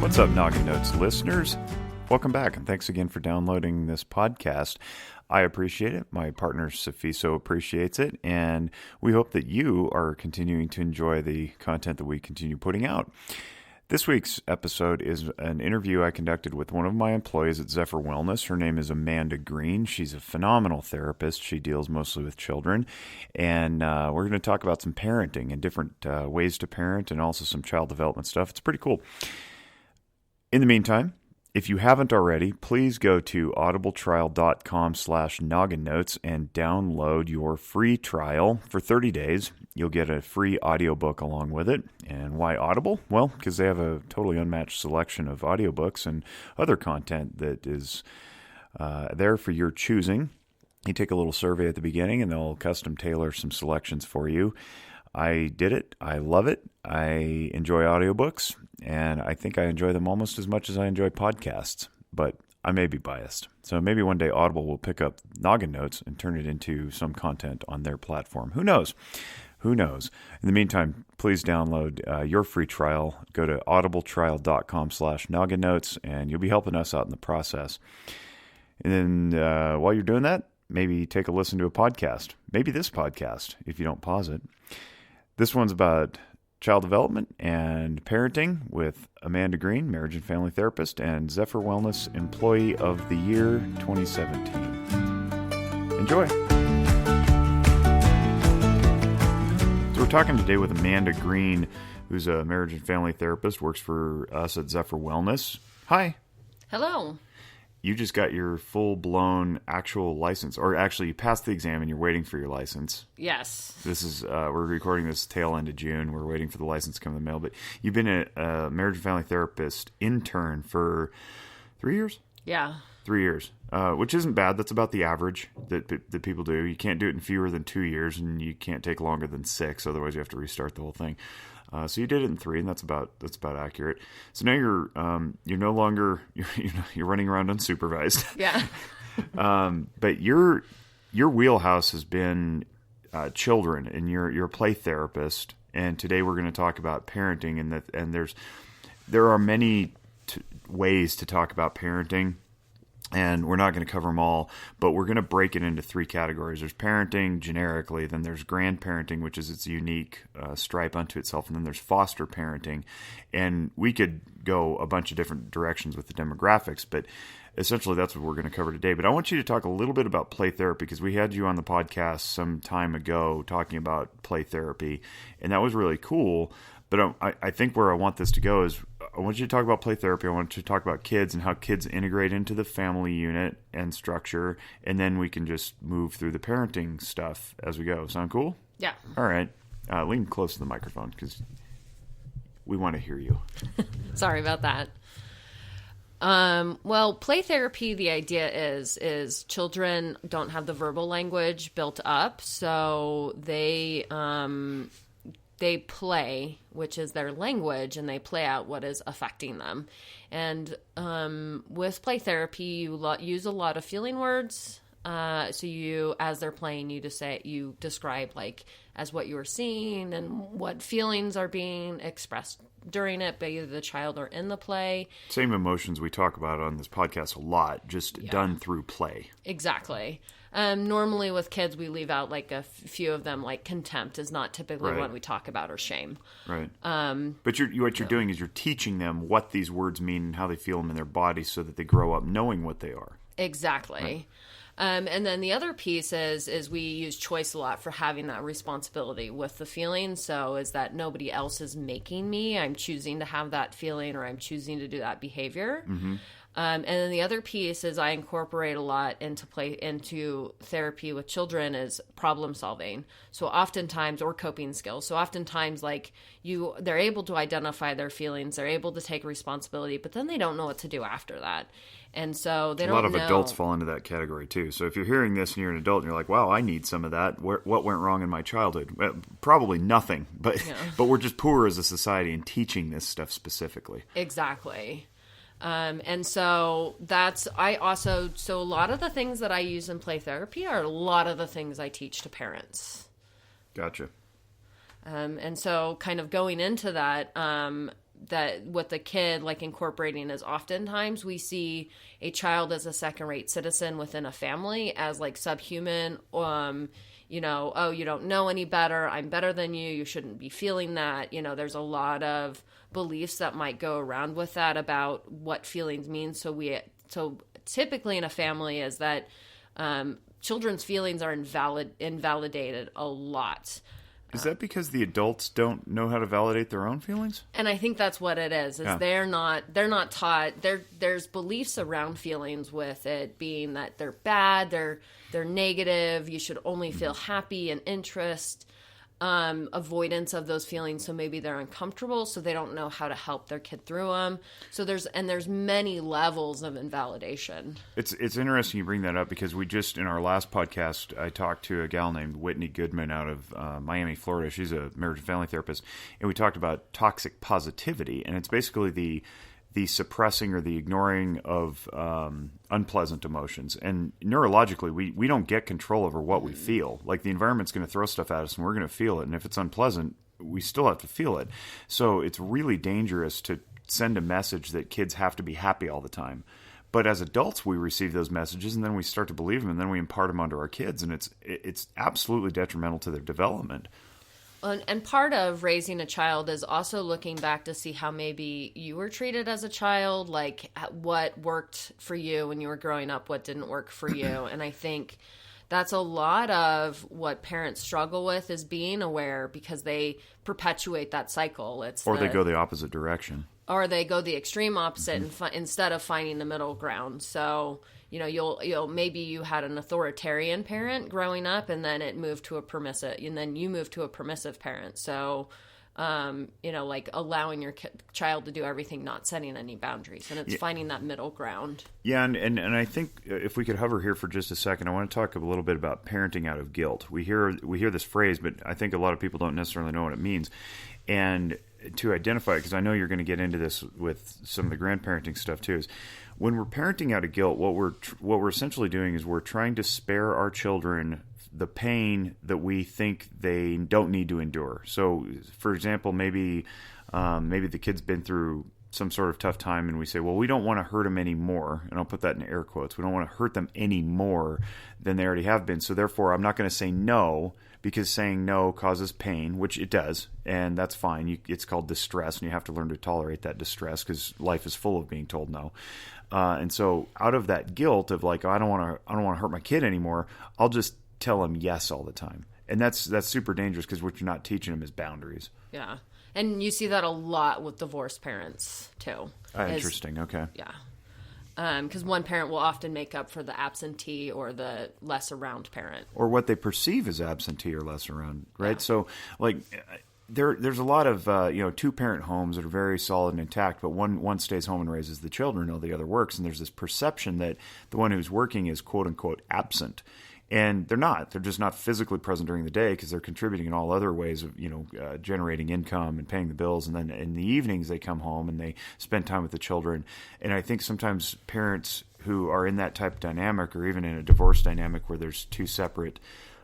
What's up, Noggin Notes listeners? Welcome back, and thanks again for downloading this podcast. I appreciate it. My partner, Safiso, appreciates it, and we hope that you are continuing to enjoy the content that we continue putting out. This week's episode is an interview I conducted with one of my employees at Zephyr Wellness. Her name is Amanda Green. She's a phenomenal therapist. She deals mostly with children, and we're going to talk about some parenting and different ways to parent and also some child development stuff. It's pretty cool. In the meantime, if you haven't already, please go to audibletrial.com/nogginnotes and download your free trial for 30 days. You'll get a free audiobook along with it. And why Audible? Well, because they have a totally unmatched selection of audiobooks and other content that is there for your choosing. You take a little survey at the beginning and they'll custom tailor some selections for you. I did it. I love it. I enjoy audiobooks, and I think I enjoy them almost as much as I enjoy podcasts, but I may be biased. So maybe one day Audible will pick up Noggin Notes and turn it into some content on their platform. Who knows? Who knows? In the meantime, please download your free trial. Go to audibletrial.com/nogginnotes, and you'll be helping us out in the process. And then while you're doing that, maybe take a listen to a podcast. Maybe this podcast, if you don't pause it. This one's about child development and parenting with Amanda Green, marriage and family therapist, and Zephyr Wellness Employee of the Year 2017. Enjoy. So we're talking today with Amanda Green, who's a marriage and family therapist, works for us at Zephyr Wellness. Hi. Hello. You just got your full-blown actual license, or actually you passed the exam and you're waiting for your license. Yes. This is, we're recording this tail end of June. We're waiting for the license to come in the mail, but you've been a marriage and family therapist intern for 3 years? Yeah. 3 years, which isn't bad. That's about the average that people do. You can't do it in fewer than 2 years, and you can't take longer than 6. Otherwise, you have to restart the whole thing. So you did it in 3, and that's about accurate. So now you're no longer you're running around unsupervised. Yeah. But your wheelhouse has been children, and you're a play therapist. And today we're going to talk about parenting, and there are many ways to talk about parenting. And we're not going to cover them all, but we're going to break it into 3 categories. There's parenting generically, then there's grandparenting, which is its unique stripe unto itself, and then there's foster parenting. And we could go a bunch of different directions with the demographics, but essentially that's what we're going to cover today. But I want you to talk a little bit about play therapy, because we had you on the podcast some time ago talking about play therapy, and that was really cool. But I think where I want this to go is I want you to talk about play therapy. I want you to talk about kids and how kids integrate into the family unit and structure, and then we can just move through the parenting stuff as we go. Sound cool? Yeah. All right. Lean close to the microphone because we want to hear you. Sorry about that. Well, play therapy, the idea is children don't have the verbal language built up, so they play, which is their language, and they play out what is affecting them. And with play therapy, you use a lot of feeling words. So you, as they're playing, you describe like as what you are seeing and what feelings are being expressed during it by either the child or in the play. Same emotions we talk about on this podcast a lot, just done through play. Exactly. Normally with kids, we leave out like a few of them, like contempt is not typically what we talk about, or shame. Right. But what you're doing is you're teaching them what these words mean and how they feel them in their body so that they grow up knowing what they are. Exactly. Right. And then the other piece is we use choice a lot for having that responsibility with the feeling. So is that nobody else is making me. I'm choosing to have that feeling, or I'm choosing to do that behavior. Mm-hmm. And then the other piece is I incorporate a lot into therapy with children is problem solving. So oftentimes, or coping skills. So oftentimes, like they're able to identify their feelings, they're able to take responsibility, but then they don't know what to do after that. And so they don't know. A lot of adults fall into that category too. So if you're hearing this and you're an adult and you're like, wow, I need some of that. What went wrong in my childhood? Well, probably nothing, but we're just poor as a society in teaching this stuff specifically. Exactly. And so so a lot of the things that I use in play therapy are a lot of the things I teach to parents. Gotcha. And so kind of going into that, that with the kid, like incorporating is oftentimes we see a child as a second-rate citizen within a family as like subhuman. Oh, you don't know any better. I'm better than you. You shouldn't be feeling that. There's a lot of beliefs that might go around with that about what feelings mean. So typically in a family is that children's feelings are invalidated a lot. Is that because the adults don't know how to validate their own feelings? And I think that's what it is Yeah. they're not taught. There's beliefs around feelings with it being that they're bad, they're negative, you should only feel happy and interest, avoidance of those feelings. So maybe they're uncomfortable, so they don't know how to help their kid through them. So there's many levels of invalidation. It's interesting you bring that up because we just, in our last podcast, I talked to a gal named Whitney Goodman out of Miami, Florida. She's a marriage and family therapist. And we talked about toxic positivity. And it's basically the suppressing or the ignoring of unpleasant emotions. And neurologically, we don't get control over what we feel. Like the environment's going to throw stuff at us and we're going to feel it. And if it's unpleasant, we still have to feel it. So it's really dangerous to send a message that kids have to be happy all the time. But as adults, we receive those messages and then we start to believe them and then we impart them onto our kids. And it's absolutely detrimental to their development. And part of raising a child is also looking back to see how maybe you were treated as a child, like what worked for you when you were growing up, what didn't work for you. And I think that's a lot of what parents struggle with is being aware because they perpetuate that cycle. They go the opposite direction. Or they go the extreme opposite instead of finding the middle ground. So, you'll maybe you had an authoritarian parent growing up and then it moved to a permissive, and then you moved to a permissive parent. So, like allowing your child to do everything, not setting any boundaries. And it's finding that middle ground. Yeah. And I think if we could hover here for just a second, I want to talk a little bit about parenting out of guilt. We hear this phrase, but I think a lot of people don't necessarily know what it means. And to identify it, because I know you're going to get into this with some of the grandparenting stuff too, is when we're parenting out of guilt, what we're essentially doing is we're trying to spare our children the pain that we think they don't need to endure. So, for example, maybe the kid's been through some sort of tough time and we say, well, we don't want to hurt them anymore. And I'll put that in air quotes. We don't want to hurt them any more than they already have been. So therefore, I'm not going to say no, because saying no causes pain, which it does, and that's fine. It's called distress, and you have to learn to tolerate that distress because life is full of being told no. And so, out of that guilt of like, oh, I don't want to hurt my kid anymore, I'll just tell him yes all the time, and that's super dangerous because what you're not teaching them is boundaries. Yeah, and you see that a lot with divorced parents too. Interesting. Okay. Yeah. Because one parent will often make up for the absentee or the less around parent. Or what they perceive as absentee or less around, right? Yeah. So, like, there's a lot of, two-parent homes that are very solid and intact, but one stays home and raises the children, while the other works, and there's this perception that the one who's working is quote-unquote absent. And they're not. They're just not physically present during the day because they're contributing in all other ways of, generating income and paying the bills. And then in the evenings they come home and they spend time with the children. And I think sometimes parents who are in that type of dynamic, or even in a divorce dynamic where there's two separate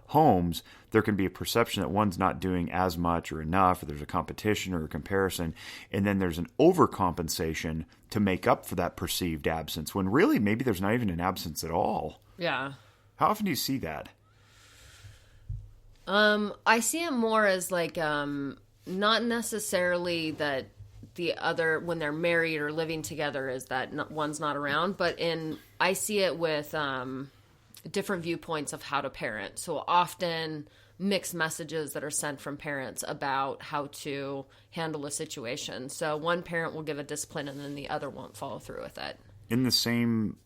homes, there can be a perception that one's not doing as much or enough, or there's a competition or a comparison. And then there's an overcompensation to make up for that perceived absence, when really maybe there's not even an absence at all. Yeah. How often do you see that? I see it more as like not necessarily that the other, when they're married or living together, is that one's not around, but I see it with different viewpoints of how to parent. So often mixed messages that are sent from parents about how to handle a situation. So one parent will give a discipline and then the other won't follow through with it. In the same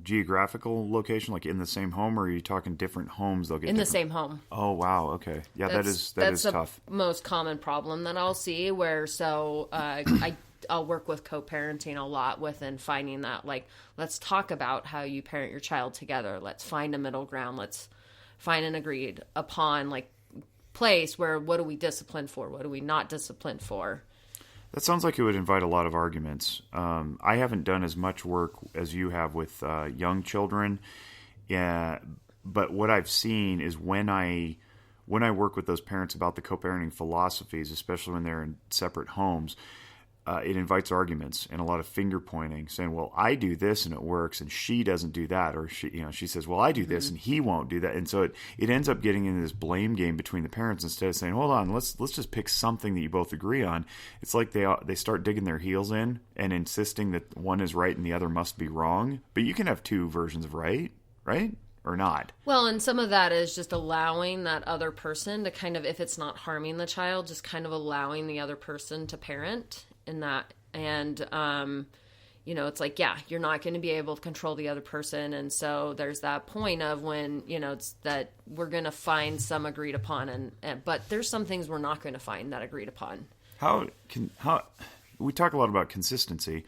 geographical location, like in the same home, or are you talking different homes? They'll get in the same home. Oh wow, okay, yeah, that's tough. The most common problem that I'll see. Where I'll work with co-parenting a lot with, and finding that, like, let's talk about how you parent your child together. Let's find a middle ground. Let's find an agreed upon place where, what do we discipline for? What do we not discipline for? That sounds like it would invite a lot of arguments. I haven't done as much work as you have with young children, but what I've seen is when I work with those parents about the co-parenting philosophies, especially when they're in separate homes, it invites arguments and a lot of finger pointing, saying, "Well, I do this and it works, and she doesn't do that," or she says, "Well, I do this and he won't do that," and so it ends up getting into this blame game between the parents instead of saying, "Hold on, let's just pick something that you both agree on." It's like they start digging their heels in and insisting that one is right and the other must be wrong. But you can have two versions of right, or not. Well, and some of that is just allowing that other person to kind of, if it's not harming the child, just kind of allowing the other person to parent in that. And, it's like, yeah, you're not going to be able to control the other person. And so there's that point of when, it's that we're going to find some agreed upon, but there's some things we're not going to find that agreed upon. How we talk a lot about consistency.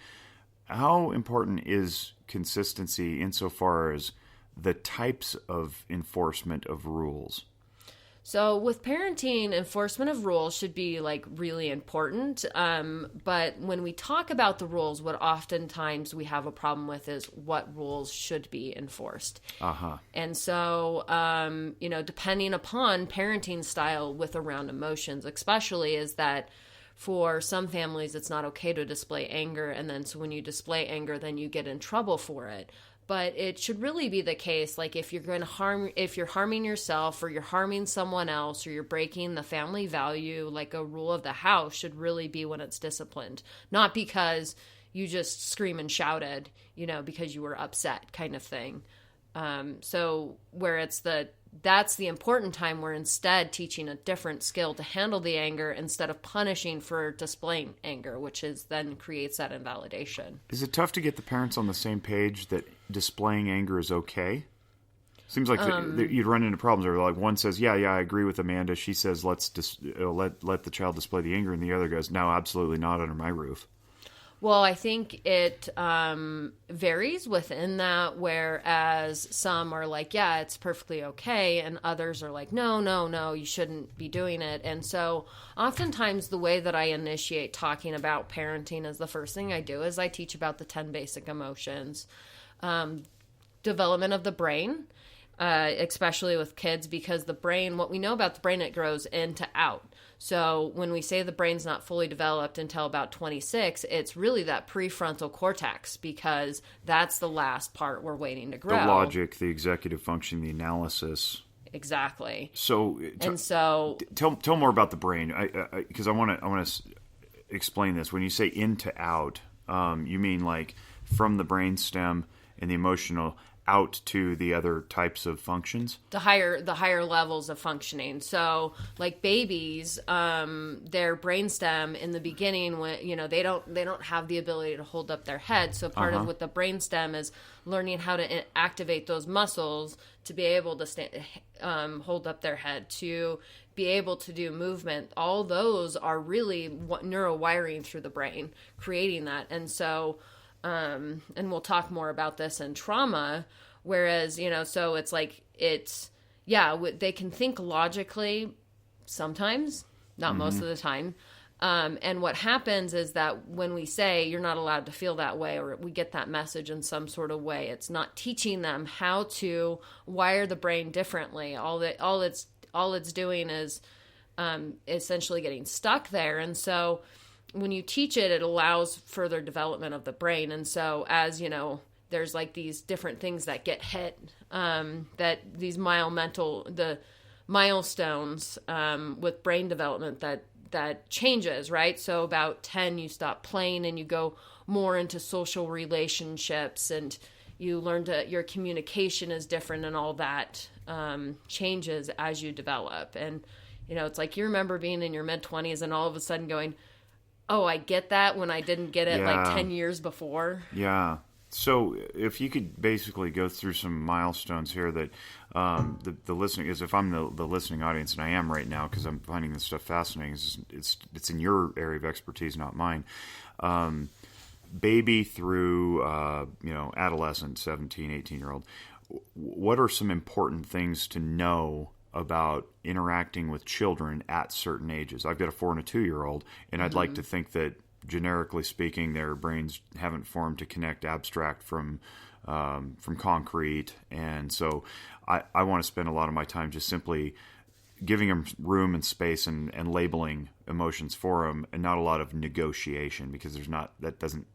How important is consistency insofar as the types of enforcement of rules? So with parenting, enforcement of rules should be like really important. But when we talk about the rules, what oftentimes we have a problem with is what rules should be enforced. And so, depending upon parenting style with around emotions, especially, is that for some families, it's not okay to display anger. And then so when you display anger, then you get in trouble for it. But it should really be the case, like if you're harming yourself or you're harming someone else or you're breaking the family value, like a rule of the house should really be when it's disciplined. Not because you just scream and shouted, because you were upset kind of thing. So where that's the important time, we're instead teaching a different skill to handle the anger instead of punishing for displaying anger, which is then creates that invalidation. Is it tough to get the parents on the same page that displaying anger is okay? Seems like you'd run into problems where like one says, yeah, I agree with Amanda. She says, let's let the child display the anger. And the other goes, no, absolutely not under my roof. Well, I think it varies within that, whereas some are like, yeah, it's perfectly okay, and others are like, no, you shouldn't be doing it. And so oftentimes the way that I initiate talking about parenting is the first thing I do is I teach about the 10 basic emotions, development of the brain, especially with kids, because the brain, what we know about the brain, it grows in to out. So when we say the brain's not fully developed until about 26, it's really that prefrontal cortex, because that's the last part we're waiting to grow. The logic, the executive function, the analysis. Exactly. So tell more about the brain, because I want to explain this. When you say in to out, you mean like from the brainstem and the emotional out to the other types of functions? The higher levels of functioning. So like babies, their brainstem in the beginning, when they don't have the ability to hold up their head. So part of what the brainstem is learning how to activate those muscles to be able to hold up their head, to be able to do movement. All those are really neurowiring through the brain, creating that. And so and we'll talk more about this in trauma, whereas, so it's like, they can think logically sometimes, not most of the time. And what happens is that when we say you're not allowed to feel that way, or we get that message in some sort of way, it's not teaching them how to wire the brain differently. All it's doing is essentially getting stuck there. And so when you teach it, it allows further development of the brain. And so as there's like these different things that get hit, that these the milestones with brain development that changes, right? So about 10, you stop playing and you go more into social relationships, and you learn your communication is different, and all that changes as you develop. And, it's like you remember being in your mid-20s and all of a sudden going, oh, I get that when I didn't get it like 10 years before. Yeah. So if you could basically go through some milestones here that the listening is, if I'm the listening audience, and I am right now because I'm finding this stuff fascinating, it's in your area of expertise, not mine. Baby through, adolescent, 17, 18-year-old, what are some important things to know about interacting with children at certain ages? I've got a 4 and a 2-year-old, and I'd like to think that, generically speaking, their brains haven't formed to connect abstract from concrete, and so I want to spend a lot of my time just simply giving them room and space and labeling emotions for them, and not a lot of negotiation, because that doesn't